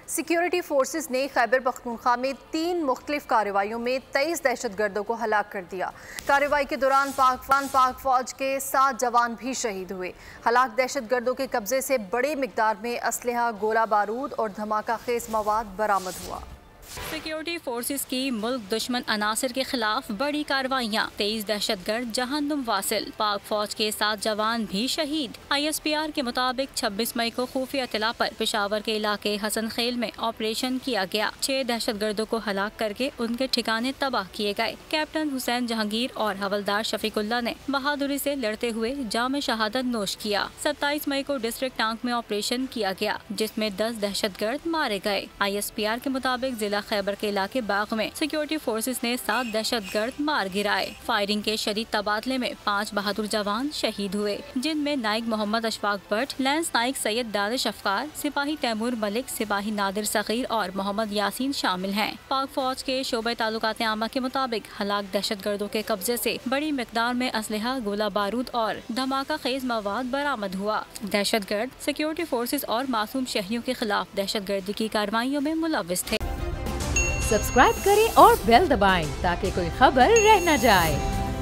Security forces ने खैबर पख्तूनख्वा में 3 मुख्तलिफ कार्रवाइयों में 23 दहशतगर्दों को हलाक कर दिया। कार्रवाई के दौरान पाक फौज के 7 जवान भी शहीद हुए। हलाक दहशतगर्दों के कब्जे से बड़ी मिकदार में असलहा, गोला बारूद और धमाका खेज मवाद बरामद हुआ। सिक्योरिटी फोर्सेस की मुल्क दुश्मन अनासर के खिलाफ बड़ी कार्रवाइयाँ। 23 दहशतगर्द जहन्नुम वासिल, पाक फौज के 7 जवान भी शहीद। ISPR के मुताबिक 26 मई को खुफिया इत्तला पर पेशावर के इलाके हसन खेल में ऑपरेशन किया गया। 6 दहशतगर्दों को हलाक करके उनके ठिकाने तबाह किए गए। कैप्टन हुसैन जहांगीर और हवलदार शफीकुल्ला ने बहादुरी से लड़ते हुए जाम शहादत नोश किया। 27 मई को डिस्ट्रिक्ट टांक में ऑपरेशन किया गया, जिसमें 10 दहशतगर्द मारे गए। ISPR के मुताबिक जिला खैबर के इलाके बाग में सिक्योरिटी फोर्सेस ने 7 दहशतगर्द मार गिराए। फायरिंग के शदीद तबादले में 5 बहादुर जवान शहीद हुए, जिनमें नाइक मोहम्मद अशफाक भट्ट, लैंस नाइक सैयद दानिश अफकार, सिपाही तैमूर मलिक, सिपाही नादिर सगीर और मोहम्मद यासीन शामिल हैं। पाक फौज के शोबे ताल्लुकात आमा के मुताबिक हलाक दहशतगर्दों के कब्जे से बड़ी मिकदार में असलहा, गोला बारूद और धमाका खेज मवाद बरामद हुआ। दहशतगर्द सिक्योरिटी फोर्सेस और मासूम शहरियों के खिलाफ दहशतगर्दी की कार्रवाइयों में मुलव्विस थे। सब्सक्राइब करें और बेल दबाएं ताकि कोई खबर रह न जाए।